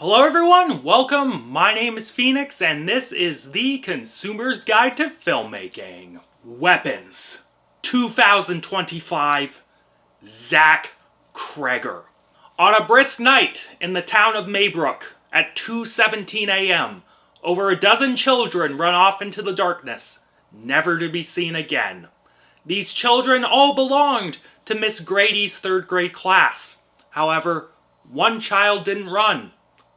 Hello everyone, welcome, my name is Phoenix and this is the Consumer's Guide to Filmmaking. Weapons. 2025, Zach Cregger. On a brisk night in the town of Maybrook at 2:17 a.m., over a dozen children run off into the darkness, never to be seen again. These children all belonged to Miss Grady's third grade class. However, one child didn't run.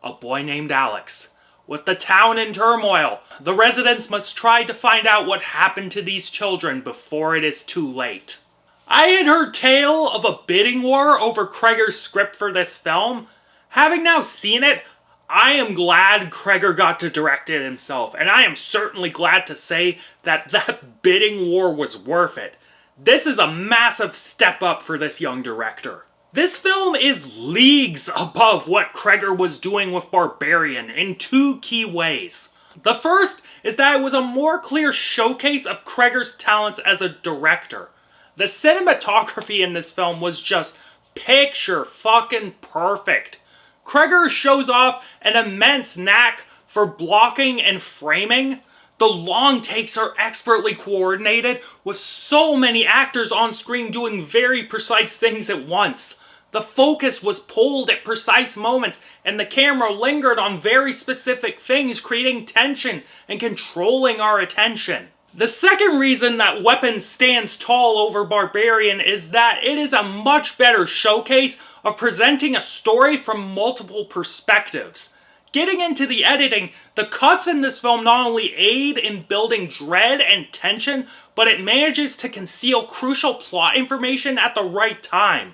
A boy named Alex. With the town in turmoil, the residents must try to find out what happened to these children before it is too late. I had heard tale of a bidding war over Cregger's script for this film. Having now seen it, I am glad Cregger got to direct it himself, and I am certainly glad to say that that bidding war was worth it. This is a massive step up for this young director. This film is leagues above what Cregger was doing with Barbarian in two key ways. The first is that it was a more clear showcase of Cregger's talents as a director. The cinematography in this film was just picture fucking perfect. Cregger shows off an immense knack for blocking and framing. The long takes are expertly coordinated with so many actors on screen doing very precise things at once. The focus was pulled at precise moments, and the camera lingered on very specific things, creating tension and controlling our attention. The second reason that Weapons stands tall over Barbarian is that it is a much better showcase of presenting a story from multiple perspectives. Getting into the editing, the cuts in this film not only aid in building dread and tension, but it manages to conceal crucial plot information at the right time.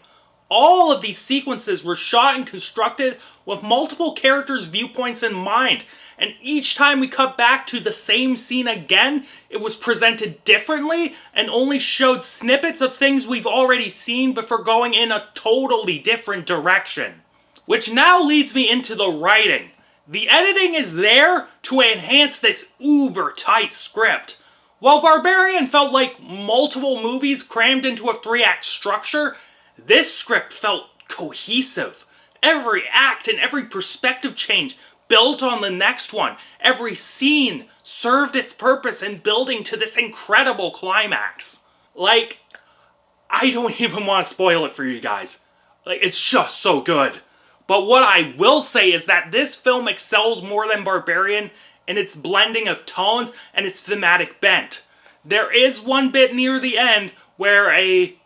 All of these sequences were shot and constructed with multiple characters' viewpoints in mind, and each time we cut back to the same scene again, it was presented differently and only showed snippets of things we've already seen before going in a totally different direction. Which now leads me into the writing. The editing is there to enhance this uber-tight script. While Barbarian felt like multiple movies crammed into a 3-act structure, this script felt cohesive. Every act and every perspective change built on the next one. Every scene served its purpose in building to this incredible climax. I don't even want to spoil it for you guys. It's just so good. But what I will say is that this film excels more than Barbarian in its blending of tones and its thematic bent. There is one bit near the end where a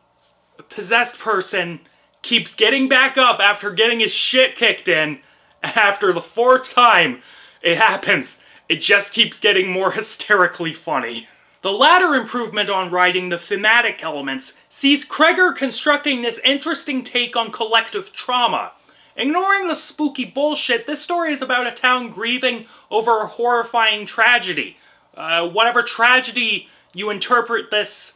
possessed person keeps getting back up after getting his shit kicked in. After the fourth time it happens, it just keeps getting more hysterically funny. The latter improvement on writing the thematic elements sees Cregger constructing this interesting take on collective trauma. Ignoring the spooky bullshit, this story is about a town grieving over a horrifying tragedy. Whatever tragedy you interpret this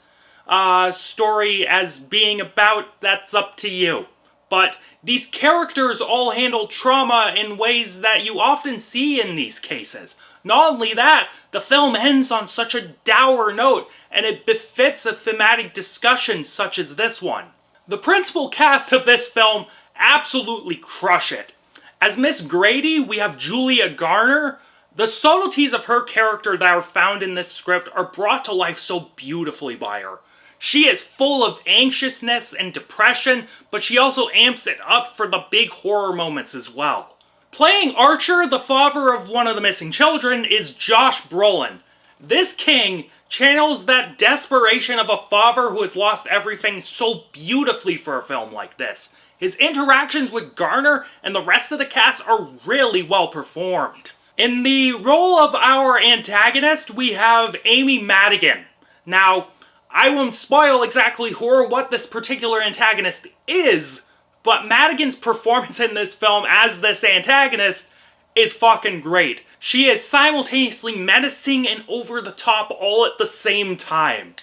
story as being about, that's up to you. But these characters all handle trauma in ways that you often see in these cases. Not only that, the film ends on such a dour note, and it befits a thematic discussion such as this one. The principal cast of this film absolutely crush it. As Miss Grady, we have Julia Garner. The subtleties of her character that are found in this script are brought to life so beautifully by her. She is full of anxiousness and depression, but she also amps it up for the big horror moments as well. Playing Archer, the father of one of the missing children, is Josh Brolin. This king channels that desperation of a father who has lost everything so beautifully for a film like this. His interactions with Garner and the rest of the cast are really well performed. In the role of our antagonist, we have Amy Madigan. Now, I won't spoil exactly who or what this particular antagonist is, but Madigan's performance in this film as this antagonist is fucking great. She is simultaneously menacing and over the top all at the same time.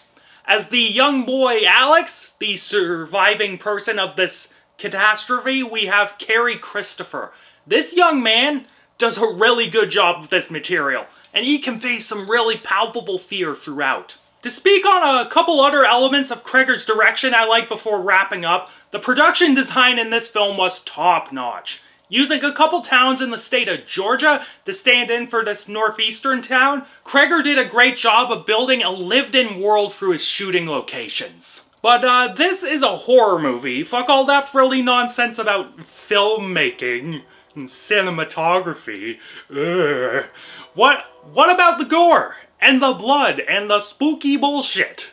As the young boy Alex, the surviving person of this catastrophe, we have Carrie Christopher. This young man does a really good job with this material, and he conveys some really palpable fear throughout. To speak on a couple other elements of Cregger's direction I like before wrapping up, the production design in this film was top-notch. Using a couple towns in the state of Georgia to stand in for this northeastern town, Kreger did a great job of building a lived-in world through his shooting locations. But this is a horror movie. Fuck all that frilly nonsense about filmmaking and cinematography. Ugh. What about the gore and the blood and the spooky bullshit?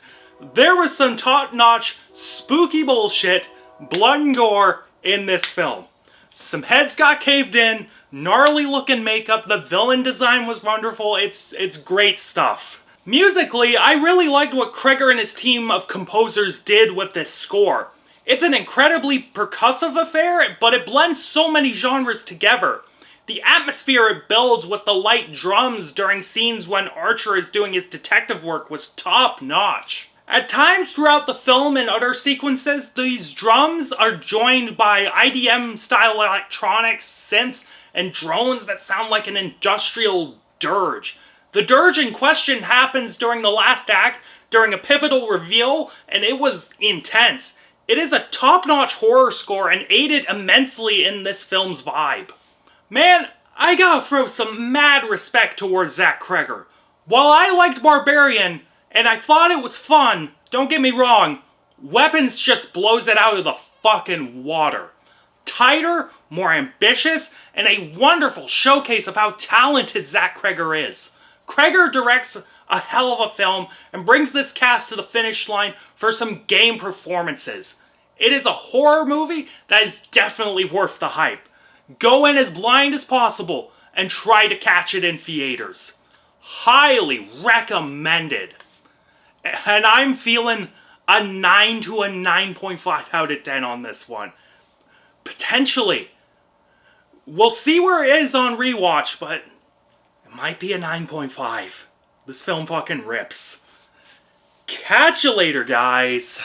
There was some top-notch spooky bullshit, blood and gore in this film. Some heads got caved in, gnarly looking makeup, the villain design was wonderful, it's great stuff. Musically, I really liked what Kreger and his team of composers did with this score. It's an incredibly percussive affair, but it blends so many genres together. The atmosphere it builds with the light drums during scenes when Archer is doing his detective work was top-notch. At times throughout the film and other sequences, these drums are joined by IDM-style electronics, synths, and drones that sound like an industrial dirge. The dirge in question happens during the last act, during a pivotal reveal, and it was intense. It is a top-notch horror score and aided immensely in this film's vibe. Man, I gotta throw some mad respect towards Zach Kreger. While I liked Barbarian, and I thought it was fun, don't get me wrong, Weapons just blows it out of the fucking water. Tighter, more ambitious, and a wonderful showcase of how talented Zach Kreger is. Kreger directs a hell of a film and brings this cast to the finish line for some game performances. It is a horror movie that is definitely worth the hype. Go in as blind as possible and try to catch it in theaters. Highly recommended. And I'm feeling a 9 to a 9.5 out of 10 on this one. Potentially. We'll see where it is on rewatch, but it might be a 9.5. This film fucking rips. Catch you later, guys.